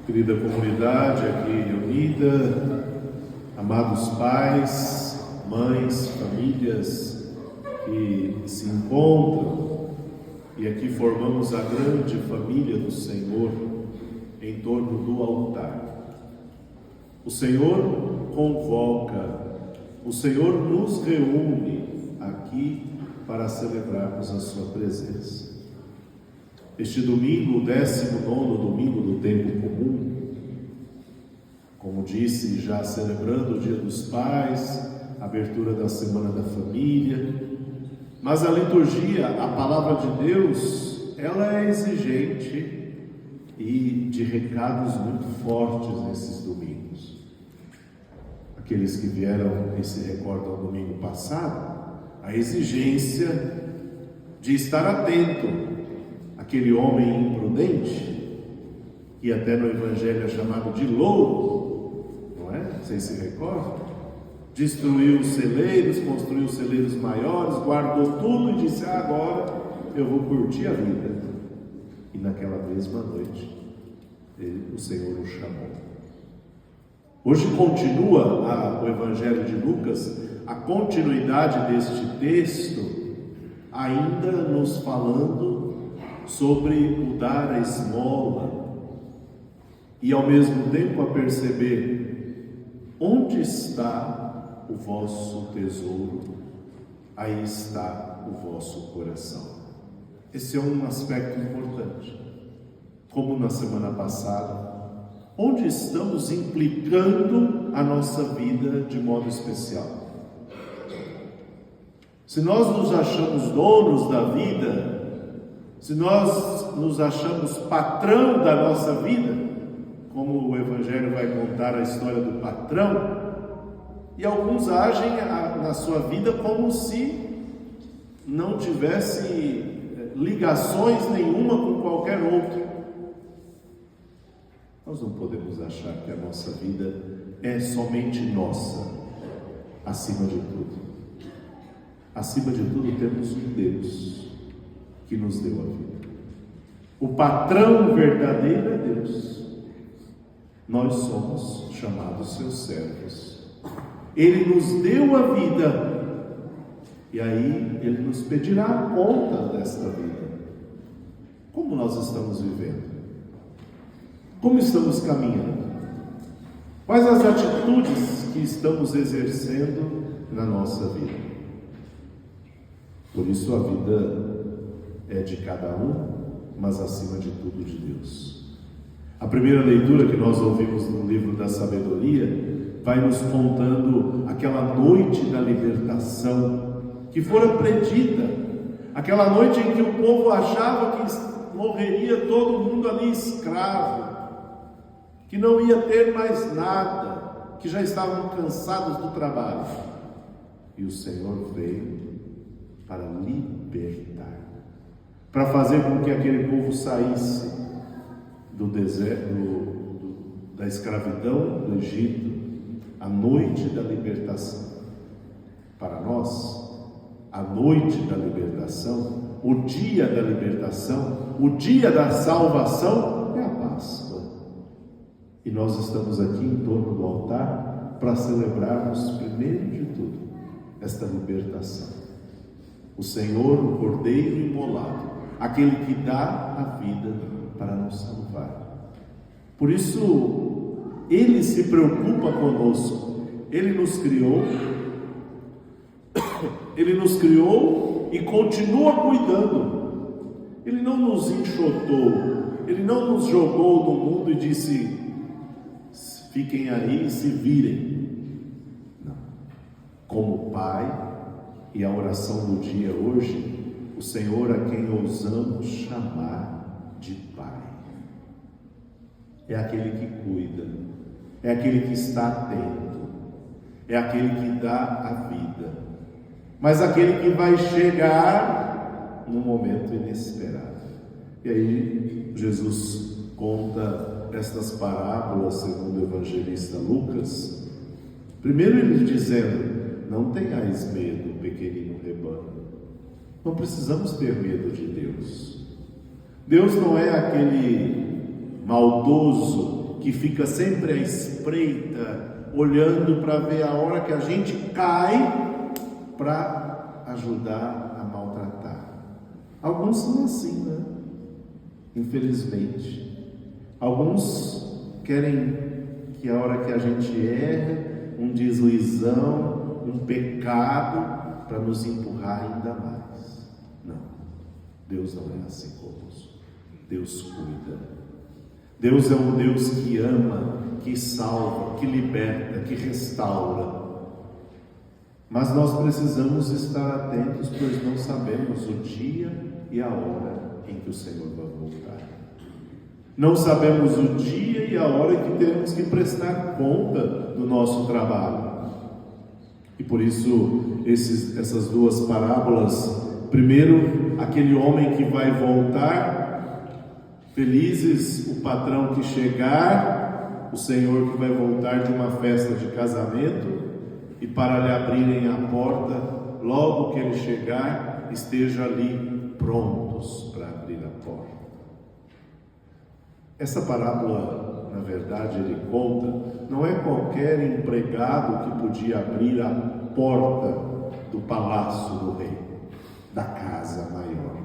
Querida comunidade aqui reunida, amados pais, mães, famílias que se encontram e aqui formamos a grande família do Senhor em torno do altar. O Senhor convoca, o Senhor nos reúne aqui para celebrarmos a sua presença. Este domingo, o 19º domingo do tempo comum, como disse, já celebrando o Dia dos Pais, abertura da Semana da Família, mas a liturgia, a Palavra de Deus, ela é exigente e de recados muito fortes nesses domingos. Aqueles que vieram e se recordam do domingo passado, a exigência de estar atento. Aquele homem imprudente, que até no Evangelho é chamado de louco, não é? Vocês se recordam? Destruiu os celeiros, construiu celeiros maiores, guardou tudo e disse: agora eu vou curtir a vida. E naquela mesma noite, o Senhor o chamou. Hoje continua o Evangelho de Lucas, a continuidade deste texto, ainda nos falando sobre o dar a esmola e ao mesmo tempo a perceber onde está o vosso tesouro, aí está o vosso coração. Esse é um aspecto importante. Como na semana passada, onde estamos implicando a nossa vida de modo especial? Se nós nos achamos donos da vida, se nós nos achamos patrão da nossa vida, como o Evangelho vai contar a história do patrão, e alguns agem na sua vida como se não tivesse ligações nenhuma com qualquer outro. Nós não podemos achar que a nossa vida é somente nossa, acima de tudo. Acima de tudo temos um Deus que nos deu a vida. O patrão verdadeiro é Deus. Nós somos chamados seus servos. Ele nos deu a vida e aí Ele nos pedirá conta desta vida. Como nós estamos vivendo? Como estamos caminhando? Quais as atitudes que estamos exercendo na nossa vida? Por isso a vida é de cada um, mas acima de tudo de Deus. A primeira leitura que nós ouvimos no livro da sabedoria vai nos contando aquela noite da libertação que fora predita, aquela noite em que o povo achava que morreria todo mundo ali escravo, que não ia ter mais nada, que já estavam cansados do trabalho, e o Senhor veio para libertar, para fazer com que aquele povo saísse do deserto, da escravidão do Egito, a noite da libertação. Para nós, a noite da libertação, o dia da libertação, o dia da salvação é a Páscoa. E nós estamos aqui em torno do altar para celebrarmos, primeiro de tudo, esta libertação. O Senhor, o Cordeiro imolado, aquele que dá a vida para nos salvar. Por isso, Ele se preocupa conosco. Ele nos criou e continua cuidando. Ele não nos enxotou, Ele não nos jogou no mundo e disse: fiquem aí e se virem. Não. Como Pai, e a oração do dia hoje, o Senhor a quem ousamos chamar de Pai. É aquele que cuida, é aquele que está atento, é aquele que dá a vida, mas aquele que vai chegar num momento inesperado. E aí Jesus conta estas parábolas segundo o evangelista Lucas, primeiro ele dizendo: não tenhais medo, pequenino rebanho. Não precisamos ter medo de Deus. Deus não é aquele maldoso que fica sempre à espreita, olhando para ver a hora que a gente cai para ajudar a maltratar. Alguns são assim, né? Infelizmente. Alguns querem que a hora que a gente erra, um deslizão, um pecado, para nos empurrar ainda mais. Não. Deus não é assim conosco. Deus cuida. Deus é um Deus que ama, que salva, que liberta, que restaura. Mas nós precisamos estar atentos, pois não sabemos o dia e a hora em que o Senhor vai voltar. Não sabemos o dia e a hora que teremos que prestar conta do nosso trabalho. E por isso, essas duas parábolas, primeiro, aquele homem que vai voltar, felizes o patrão que chegar, o senhor que vai voltar de uma festa de casamento, e para lhe abrirem a porta, logo que ele chegar, esteja ali prontos para abrir a porta. Essa parábola, na verdade, ele conta, não é qualquer empregado que podia abrir a porta do palácio do rei, da casa maior.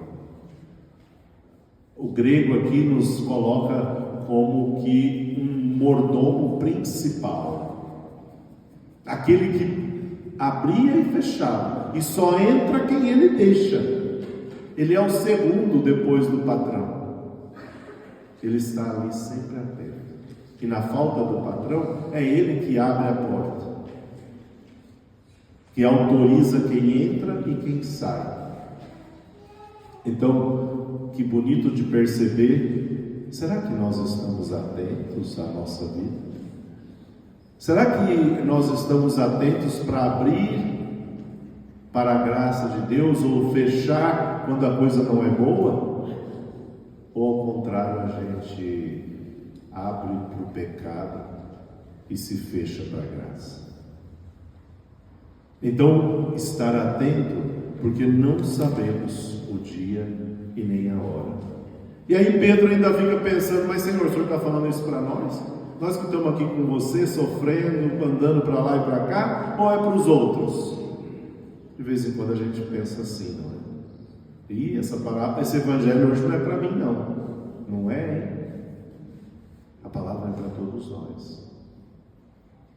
O grego aqui nos coloca como que um mordomo principal, aquele que abria e fechava, e só entra quem ele deixa. Ele é o segundo depois do patrão. Ele está ali sempre atento. E na falta do patrão, é ele que abre a porta, que autoriza quem entra e quem sai. Então, que bonito de perceber. Será que nós estamos atentos à nossa vida? Será que nós estamos atentos para abrir para a graça de Deus ou fechar quando a coisa não é boa? Ou ao contrário, a gente abre para o pecado e se fecha para a graça? Então, estar atento, porque não sabemos o dia e nem a hora. E aí Pedro ainda fica pensando, mas Senhor, o Senhor está falando isso para nós? Nós que estamos aqui com você, sofrendo, andando para lá e para cá, ou é para os outros? De vez em quando a gente pensa assim, não é? E esse evangelho hoje não é para mim, não. Não é, hein? A palavra é para todos nós.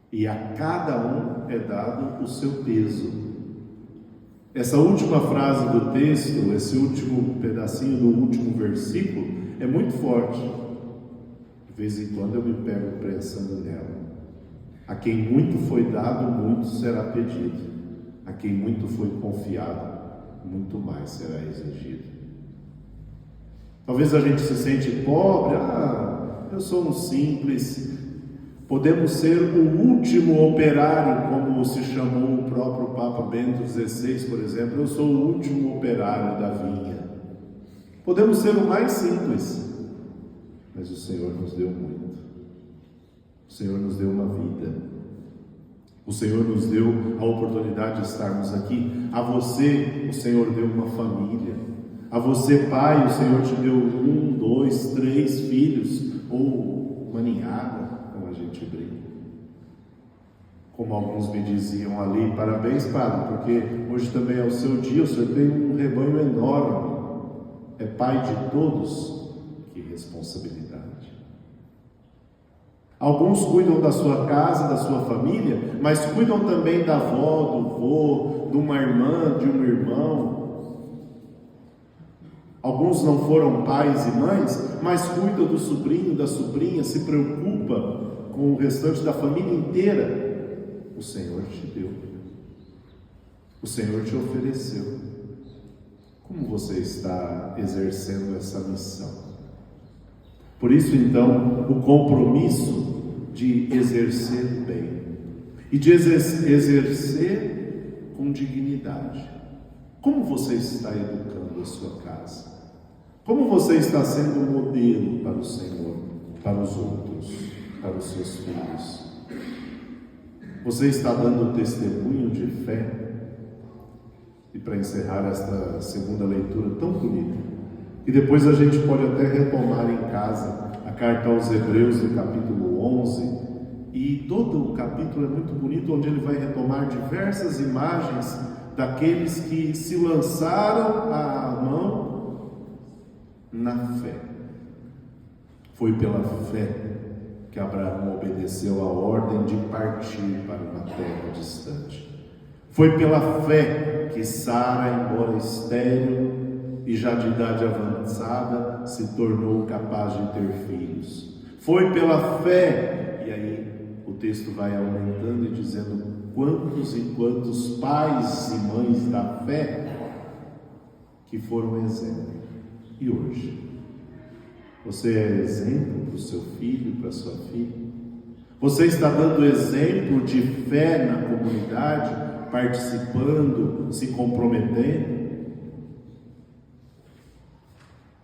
E a cada um é dado o seu peso. Essa última frase do texto, esse último pedacinho do último versículo, é muito forte. De vez em quando eu me pego pensando nela. A quem muito foi dado, muito será pedido. A quem muito foi confiado, muito mais será exigido. Talvez a gente se sente pobre, eu sou um simples. Podemos ser o último operário, como se chamou o próprio Papa Bento XVI, por exemplo. Eu sou o último operário da vinha. Podemos ser o mais simples, mas o Senhor nos deu muito. O Senhor nos deu uma vida. O Senhor nos deu a oportunidade de estarmos aqui. A você, o Senhor deu uma família. A você, pai, o Senhor te deu 1, 2, 3 filhos, ou uma ninhada, como a gente brinca. Como alguns me diziam ali, parabéns, padre, porque hoje também é o seu dia, o Senhor tem um rebanho enorme. É pai de todos, que responsabilidade. Alguns cuidam da sua casa, da sua família, mas cuidam também da avó, do vô, de uma irmã, de um irmão. Alguns não foram pais e mães, mas cuidam do sobrinho, da sobrinha, se preocupa com o restante da família inteira. O Senhor te deu. O Senhor te ofereceu. Como você está exercendo essa missão? Por isso, então, o compromisso de exercer bem e de exercer com dignidade. Como você está educando a sua casa? Como você está sendo um modelo para o Senhor, para os outros, para os seus filhos? Você está dando testemunho de fé? E para encerrar esta segunda leitura tão bonita, E depois a gente pode até retomar em casa a carta aos Hebreus, no capítulo 11, e todo o capítulo é muito bonito, onde ele vai retomar diversas imagens daqueles que se lançaram à mão na fé. Foi pela fé que Abraão obedeceu a ordem de partir para uma terra distante. Foi pela fé que Sara, embora estéril e já de idade avançada, se tornou capaz de ter filhos. Foi pela fé, e aí o texto vai aumentando e dizendo quantos e quantos pais e mães da fé que foram exemplo. E hoje? Você é exemplo para o seu filho, para a sua filha? Você está dando exemplo de fé na comunidade, participando, se comprometendo?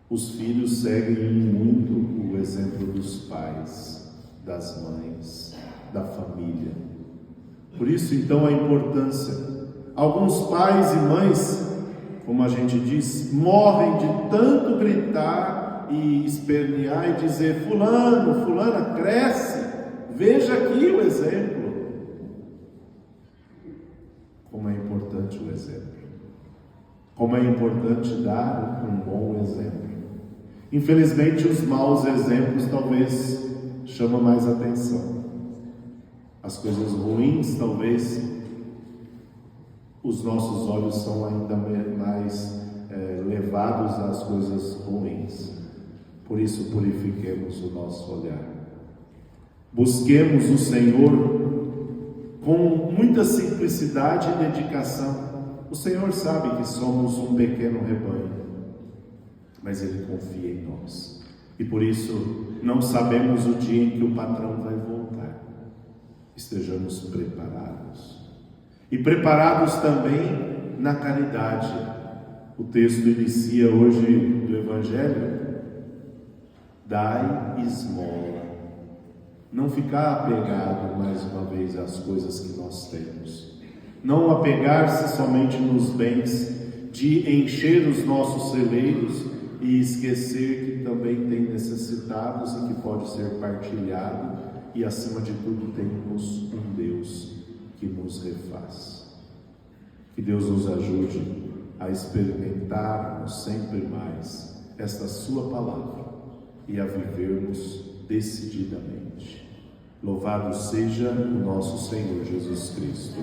Os filhos seguem muito o exemplo dos pais, das mães, da família. Por isso, então, a importância. Alguns pais e mães, como a gente diz, morrem de tanto gritar e espernear e dizer: fulano, fulana, cresce, veja aqui o exemplo. Como é importante o exemplo. Como é importante dar um bom exemplo. Infelizmente, os maus exemplos talvez chamam mais atenção. As coisas ruins, talvez, os nossos olhos são ainda mais levados às coisas ruins. Por isso, purifiquemos o nosso olhar. Busquemos o Senhor com muita simplicidade e dedicação. O Senhor sabe que somos um pequeno rebanho, mas Ele confia em nós. E por isso, não sabemos o dia em que o patrão vai voltar. Estejamos preparados. E preparados também na caridade. O texto inicia hoje do Evangelho: dai esmola. Não ficar apegado mais uma vez às coisas que nós temos. Não apegar-se somente nos bens, de encher os nossos celeiros e esquecer que também tem necessitados e que pode ser partilhado. E acima de tudo temos um Deus que nos refaz. Que Deus nos ajude a experimentarmos sempre mais esta sua palavra e a vivermos decididamente. Louvado seja o nosso Senhor Jesus Cristo.